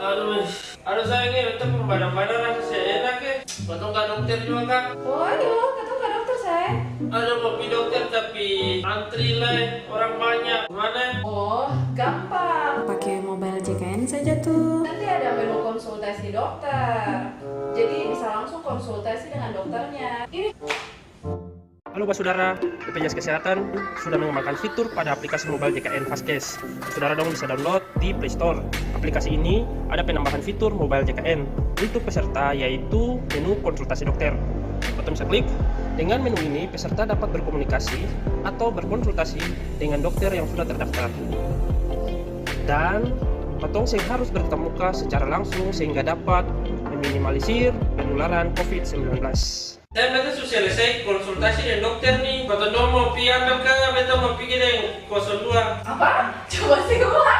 Aduh, aduh sayangnya itu pembadan-badan rasa saya enak ya. Potong ke dokter juga kak. Oh ayo, ketemu ke dokter saya. Aduh mau pergi dokter tapi antri lah, orang banyak. Gimana? Oh, gampang. Pakai mobile JKN saja tuh. Nanti ada menu konsultasi dokter. Jadi bisa langsung konsultasi dengan dokternya. Ini Halo Pak Saudara, BPJS Kesehatan sudah mengembangkan fitur pada aplikasi mobile JKN Fastcase. Saudara dong bisa download di Play Store. Aplikasi ini ada penambahan fitur mobile JKN untuk peserta yaitu menu konsultasi dokter. Potong bisa klik. Dengan menu ini peserta dapat berkomunikasi atau berkonsultasi dengan dokter yang sudah terdaftar. Dan potong harus bertatap muka secara langsung sehingga dapat meminimalisir penularan COVID-19. Saya nanti sudah selesai konsultasi dengan dokter nih. Kata dong mau pergi antar kak, betul mau pergi dengan 02. apa? Coba sih keluar.